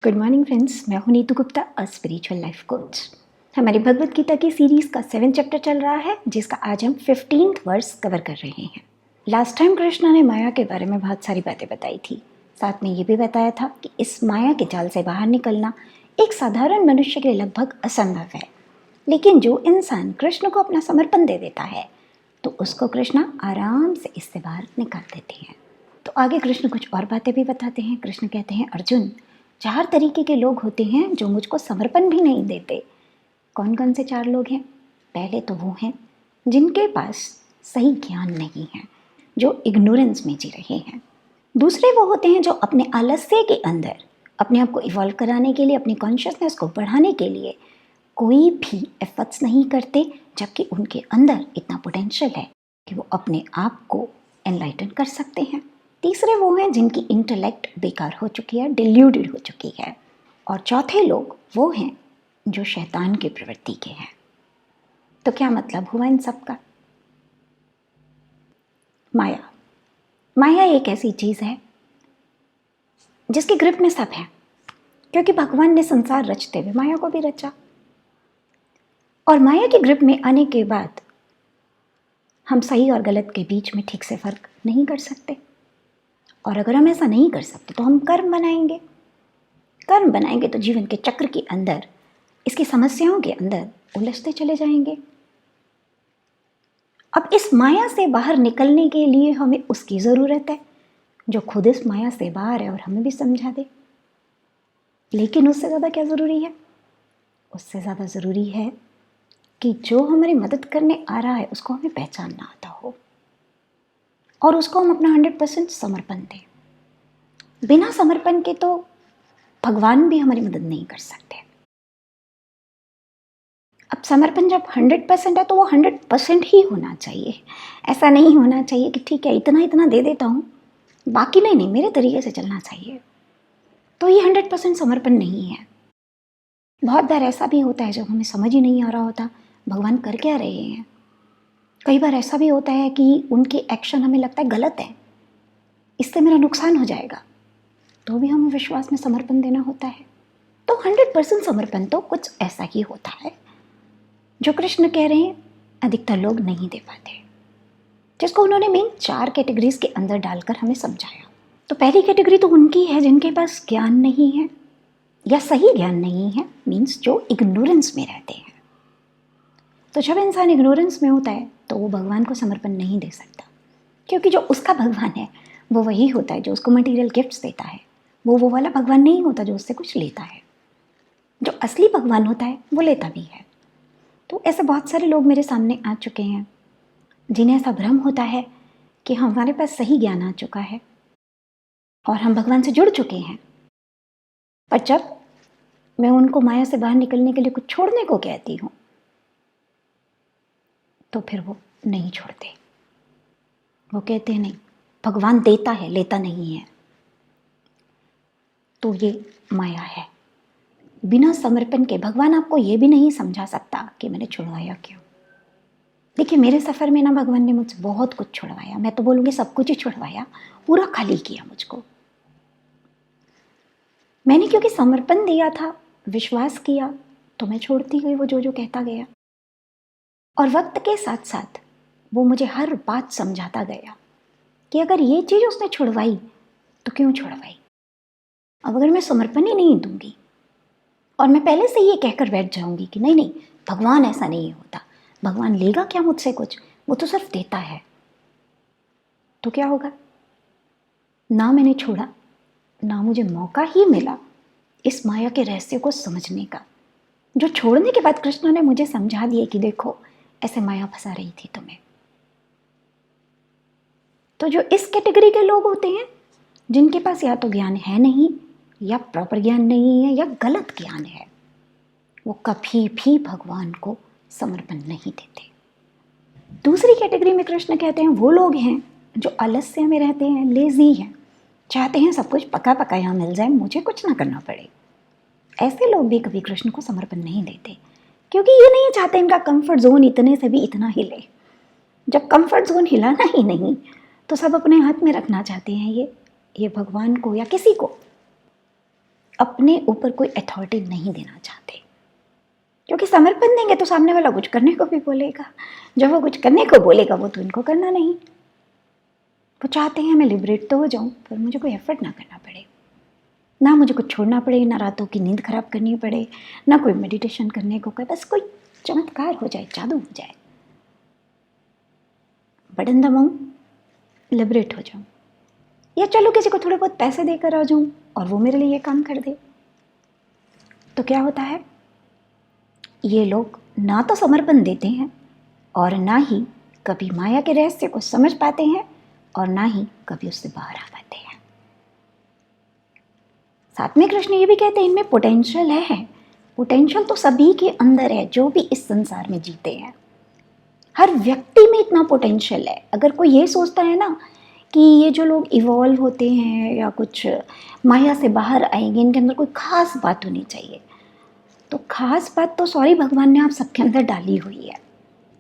Good morning friends, मैं हूं Neetu Gupta, a spiritual life coach. हमारी भगवत गीता की सीरीज़ का 7 चैप्टर चल रहा है, जिसका आज हम 15th वर्स कवर कर रहे हैं। लास्ट टाइम कृष्णा ने माया के बारे में बहुत सारी बातें बताई थी। साथ में ये भी बताया था कि इस माया के जाल से बाहर निकलना एक साधारण मनुष्य के लिए लगभग असंभव है, लेकिन जो इंसान कृष्ण को अपना समर्पण दे देता है तो उसको कृष्णा आराम से इससे बाहर निकाल देते हैं। तो आगे कृष्ण कुछ और बातें भी बताते हैं। कृष्ण कहते हैं, अर्जुन, 4 तरीके के लोग होते हैं जो मुझको समर्पण भी नहीं देते। कौन कौन से 4 लोग हैं? पहले तो वो हैं जिनके पास सही ज्ञान नहीं है, जो इग्नोरेंस में जी रहे हैं। दूसरे वो होते हैं जो अपने आलस्य के अंदर अपने आप को इवॉल्व कराने के लिए, अपनी कॉन्शियसनेस को बढ़ाने के लिए कोई भी एफर्ट्स नहीं करते, जबकि उनके अंदर इतना पोटेंशियल है कि वो अपने आप को एनलाइटन कर सकते हैं। तीसरे वो हैं जिनकी इंटेलेक्ट बेकार हो चुकी है, डिल्यूटेड हो चुकी है। और चौथे लोग वो हैं जो शैतान की प्रवृत्ति के हैं। तो क्या मतलब हुआ इन सब का? माया माया एक ऐसी चीज़ है जिसके ग्रिप में सब है, क्योंकि भगवान ने संसार रचते हुए माया को भी रचा। और माया के ग्रिप में आने के बाद हम सही और गलत के बीच में ठीक से फर्क नहीं कर सकते। और अगर हम ऐसा नहीं कर सकते तो हम कर्म बनाएंगे तो जीवन के चक्र के अंदर, इसकी समस्याओं के अंदर उलझते चले जाएंगे। अब इस माया से बाहर निकलने के लिए हमें उसकी ज़रूरत है जो खुद इस माया से बाहर है और हमें भी समझा दे। लेकिन उससे ज़्यादा क्या ज़रूरी है? उससे ज़्यादा ज़रूरी है कि जो हमारी मदद करने आ रहा है उसको हमें पहचानना आता हो और उसको हम अपना 100% समर्पण दें। बिना समर्पण के तो भगवान भी हमारी मदद नहीं कर सकते। अब समर्पण जब 100% है तो वो 100% ही होना चाहिए। ऐसा नहीं होना चाहिए कि ठीक है इतना इतना दे देता हूँ, बाकी नहीं, मेरे तरीके से चलना चाहिए। तो ये 100% समर्पण नहीं है। बहुत बार ऐसा भी होता है जब हमें समझ ही नहीं आ रहा होता भगवान कर क्या रहे हैं। कई बार ऐसा भी होता है कि उनके एक्शन हमें लगता है गलत है, इससे मेरा नुकसान हो जाएगा, तो भी हमें विश्वास में समर्पण देना होता है। तो 100% समर्पण तो कुछ ऐसा ही होता है जो कृष्ण कह रहे हैं अधिकतर लोग नहीं दे पाते, जिसको उन्होंने मेन 4 कैटेगरीज के अंदर डालकर हमें समझाया। तो पहली कैटेगरी तो उनकी है जिनके पास ज्ञान नहीं है या सही ज्ञान नहीं है, मीन्स जो इग्नोरेंस में रहते हैं। तो जब इंसान इग्नोरेंस में होता है तो वो भगवान को समर्पण नहीं दे सकता, क्योंकि जो उसका भगवान है वो वही होता है जो उसको मटेरियल गिफ्ट्स देता है। वो वाला भगवान नहीं होता जो उससे कुछ लेता है। जो असली भगवान होता है वो लेता भी है। तो ऐसे बहुत सारे लोग मेरे सामने आ चुके हैं जिन्हें ऐसा भ्रम होता है कि हमारे पास सही ज्ञान आ चुका है और हम भगवान से जुड़ चुके हैं, पर जब मैं उनको माया से बाहर निकलने के लिए कुछ छोड़ने को कहती हूँ तो फिर वो नहीं छोड़ते। वो कहते हैं नहीं, भगवान देता है, लेता नहीं है। तो ये माया है। बिना समर्पण के भगवान आपको ये भी नहीं समझा सकता कि मैंने छुड़वाया क्यों। देखिए, मेरे सफ़र में ना भगवान ने मुझसे बहुत कुछ छुड़वाया, मैं तो बोलूँगी सब कुछ ही छुड़वाया, पूरा खाली किया मुझको। मैंने क्योंकि समर्पण दिया था, विश्वास किया, तो मैं छोड़ती गई वो जो कहता गया। और वक्त के साथ साथ वो मुझे हर बात समझाता गया कि अगर ये चीज़ उसने छुड़वाई तो क्यों छुड़वाई। अब अगर मैं समर्पण ही नहीं दूंगी और मैं पहले से ये कहकर बैठ जाऊंगी कि नहीं, भगवान ऐसा नहीं होता, भगवान लेगा क्या मुझसे कुछ, वो तो सिर्फ देता है, तो क्या होगा? ना मैंने छोड़ा, ना मुझे मौका ही मिला इस माया के रहस्य को समझने का, जो छोड़ने के बाद कृष्ण ने मुझे समझा दिया कि देखो ऐसे माया फंसा रही थी तुम्हें। तो जो इस कैटेगरी के लोग होते हैं जिनके पास या तो ज्ञान है नहीं, या प्रॉपर ज्ञान नहीं है, या गलत ज्ञान है, वो कभी भी भगवान को समर्पण नहीं देते। दूसरी कैटेगरी में कृष्ण कहते हैं वो लोग हैं जो आलस्य में रहते हैं, लेजी हैं, चाहते हैं सब कुछ पका पका यहाँ मिल जाए, मुझे कुछ ना करना पड़े। ऐसे लोग भी कभी कृष्ण को समर्पण नहीं देते, क्योंकि ये नहीं चाहते इनका कंफर्ट जोन इतने से भी इतना हिले। जब कंफर्ट जोन हिलाना ही नहीं तो सब अपने हाथ में रखना चाहते हैं ये भगवान को या किसी को। अपने ऊपर कोई अथॉरिटी नहीं देना चाहते, क्योंकि समर्पण देंगे तो सामने वाला कुछ करने को भी बोलेगा। जब वो कुछ करने को बोलेगा वो तो इनको करना नहीं। वो चाहते हैं मैं लिबरेट तो हो जाऊं, पर मुझे कोई एफर्ट ना करना पड़े, ना मुझे कुछ छोड़ना पड़े, ना रातों की नींद खराब करनी पड़े, ना कोई मेडिटेशन करने को कहे, बस कोई चमत्कार हो जाए, जादू हो जाए, बटन दबाऊं, लिबरेट हो जाऊं, या चलो किसी को थोड़े बहुत पैसे देकर आ जाऊं और वो मेरे लिए ये काम कर दे। तो क्या होता है, ये लोग ना तो समर्पण देते हैं और ना ही कभी माया के रहस्य को समझ पाते हैं और ना ही कभी उससे बाहर आ पाते हैं। साथ में कृष्ण ये भी कहते हैं इनमें पोटेंशियल है। पोटेंशियल तो सभी के अंदर है जो भी इस संसार में जीते हैं। हर व्यक्ति में इतना पोटेंशियल है। अगर कोई ये सोचता है ना कि ये जो लोग इवॉल्व होते हैं या कुछ माया से बाहर आएंगे, इनके अंदर कोई खास बात होनी चाहिए, तो खास बात तो सॉरी भगवान ने आप सबके अंदर डाली हुई है।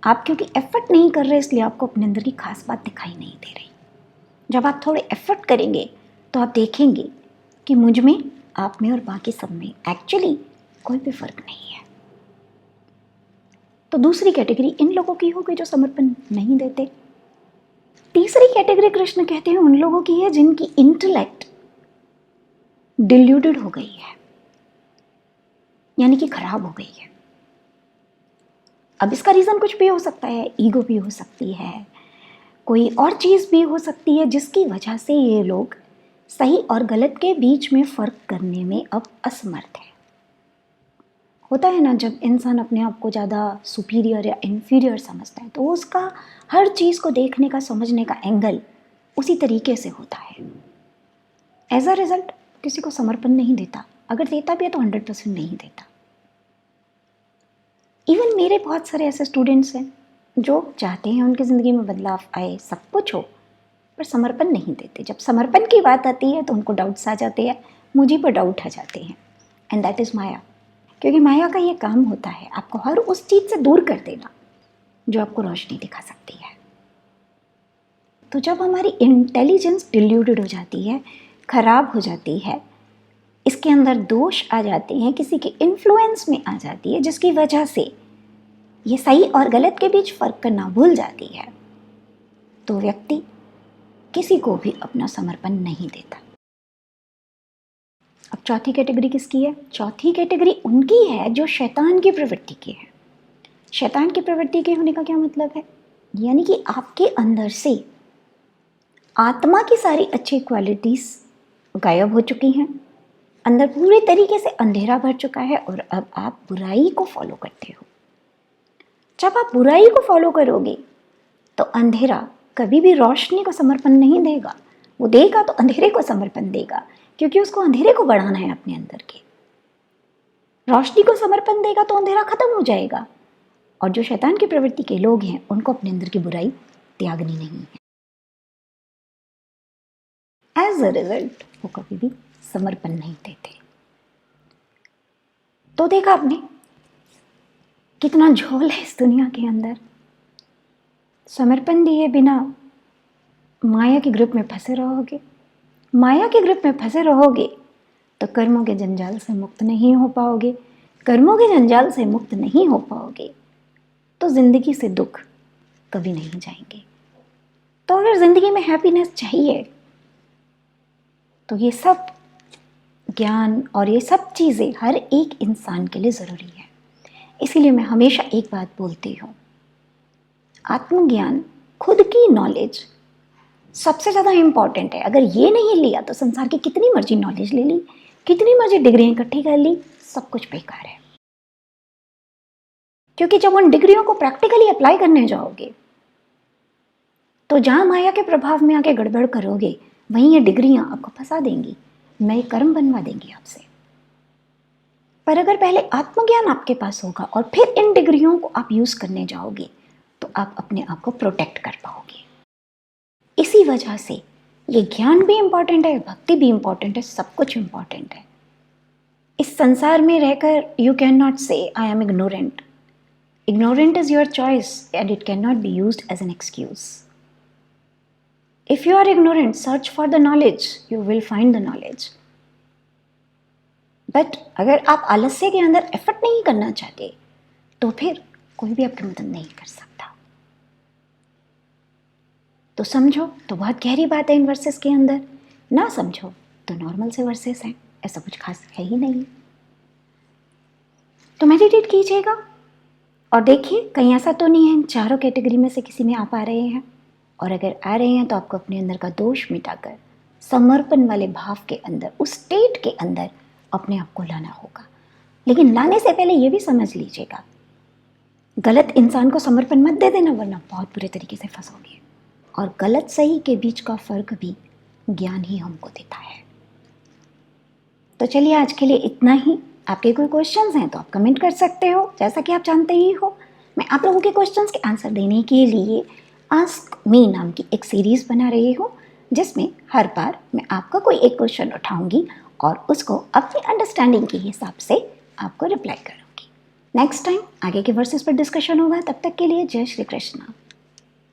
आप क्योंकि एफर्ट नहीं कर रहे इसलिए आपको अपने अंदर की खास बात दिखाई नहीं दे रही। जब आप थोड़े एफर्ट करेंगे तो आप देखेंगे कि मुझ में, आप में और बाकी सब में एक्चुअली कोई भी फर्क नहीं है। तो दूसरी कैटेगरी इन लोगों की होगी जो समर्पण नहीं देते। तीसरी कैटेगरी कृष्ण कहते हैं उन लोगों की है जिनकी इंटेलेक्ट डिल्यूटेड हो गई है, यानी कि खराब हो गई है। अब इसका रीजन कुछ भी हो सकता है, ईगो भी हो सकती है, कोई और चीज भी हो सकती है जिसकी वजह से ये लोग सही और गलत के बीच में फर्क करने में अब असमर्थ है। होता है ना, जब इंसान अपने आप को ज़्यादा सुपीरियर या इन्फीरियर समझता है तो वो उसका हर चीज़ को देखने का, समझने का एंगल उसी तरीके से होता है। एज अ रिजल्ट किसी को समर्पण नहीं देता, अगर देता भी है तो 100% नहीं देता। इवन मेरे बहुत सारे ऐसे स्टूडेंट्स हैं जो चाहते हैं उनकी ज़िंदगी में बदलाव आए, सब कुछ हो, पर समर्पण नहीं देते। जब समर्पण की बात आती है तो उनको डाउट्स आ जाते हैं, मुझे पर डाउट आ जाते हैं, एंड दैट इज़ माया। क्योंकि माया का ये काम होता है आपको हर उस चीज़ से दूर कर देना जो आपको रोशनी दिखा सकती है। तो जब हमारी इंटेलिजेंस डिल्यूटेड हो जाती है, खराब हो जाती है, इसके अंदर दोष आ जाते हैं, किसी के इन्फ्लुएंस में आ जाती है, जिसकी वजह से ये सही और गलत के बीच फर्क करना भूल जाती है, तो व्यक्ति किसी को भी अपना समर्पण नहीं देता। अब चौथी कैटेगरी किसकी है? चौथी कैटेगरी उनकी है जो शैतान की प्रवृत्ति की है। शैतान की प्रवृत्ति के होने का क्या मतलब है? यानी कि आपके अंदर से आत्मा की सारी अच्छी क्वालिटीज गायब हो चुकी हैं, अंदर पूरे तरीके से अंधेरा भर चुका है और अब आप बुराई को फॉलो करते हो। जब आप बुराई को फॉलो करोगे तो अंधेरा कभी भी रोशनी को समर्पण नहीं देगा, वो देगा तो अंधेरे को समर्पण देगा, क्योंकि उसको अंधेरे को बढ़ाना है अपने अंदर के। रोशनी को समर्पण देगा तो अंधेरा खत्म हो जाएगा, और जो शैतान की प्रवृत्ति के लोग हैं उनको अपने अंदर की बुराई त्यागनी नहीं है। एज अ रिजल्ट वो कभी भी समर्पण नहीं देते। तो देखा आपने कितना झोल है इस दुनिया के अंदर। समर्पण दिए बिना माया के ग्रुप में फंसे रहोगे, माया के ग्रुप में फंसे रहोगे तो कर्मों के जंजाल से मुक्त नहीं हो पाओगे, कर्मों के जंजाल से मुक्त नहीं हो पाओगे तो जिंदगी से दुख कभी नहीं जाएंगे। तो अगर जिंदगी में हैप्पीनेस चाहिए तो ये सब ज्ञान और ये सब चीज़ें हर एक इंसान के लिए ज़रूरी है। इसीलिए मैं हमेशा एक बात बोलती हूँ, आत्मज्ञान, खुद की नॉलेज सबसे ज़्यादा इम्पॉर्टेंट है। अगर ये नहीं लिया तो संसार की कितनी मर्जी नॉलेज ले ली, कितनी मर्जी डिग्रियाँ इकट्ठी कर ली, सब कुछ बेकार है। क्योंकि जब उन डिग्रियों को प्रैक्टिकली अप्लाई करने जाओगे तो जहाँ माया के प्रभाव में आके गड़बड़ करोगे वहीं ये डिग्रियाँ आपको फंसा देंगी, नए कर्म बनवा देंगी आपसे। पर अगर पहले आत्मज्ञान आपके पास होगा और फिर इन डिग्रियों को आप यूज करने जाओगे तो आप अपने आप को प्रोटेक्ट कर पाओगे। इसी वजह से ये ज्ञान भी इंपॉर्टेंट है, भक्ति भी इंपॉर्टेंट है, सब कुछ इंपॉर्टेंट है। इस संसार में रहकर you can not say I am ignorant. Ignorant is your choice and it can not be used as an excuse. If you are ignorant, search for the knowledge. You will find the knowledge. But अगर आप आलस्य के अंदर effort नहीं करना चाहते तो फिर कोई भी आपकी मदद नहीं कर सकता। तो समझो तो बहुत गहरी बात है इन वर्सेस के अंदर, ना समझो तो नॉर्मल से वर्सेस हैं, ऐसा कुछ खास है ही नहीं। तो मेडिटेट कीजिएगा और देखिए कहीं ऐसा तो नहीं है इन चारों कैटेगरी में से किसी में आप आ रहे हैं, और अगर आ रहे हैं तो आपको अपने अंदर का दोष मिटाकर समर्पण वाले भाव के अंदर, उस स्टेट के अंदर अपने आप को लाना होगा। लेकिन लाने से पहले ये भी समझ लीजिएगा, गलत इंसान को समर्पण मत दे देना वरना बहुत बुरे तरीके से फंसोगे। और गलत सही के बीच का फर्क भी ज्ञान ही हमको देता है। तो चलिए आज के लिए इतना ही। आपके कोई क्वेश्चंस हैं तो आप कमेंट कर सकते हो, जैसा कि आप जानते ही हो मैं आप लोगों के क्वेश्चंस के आंसर देने के लिए आस्क मी नाम की एक सीरीज बना रही हूँ, जिसमें हर बार मैं आपका कोई एक क्वेश्चन उठाऊंगी और उसको अपनी अंडरस्टैंडिंग के हिसाब से आपको रिप्लाई करूंगी। नेक्स्ट टाइम आगे के वर्सेस पर डिस्कशन होगा। तब तक के लिए जय श्री कृष्णा।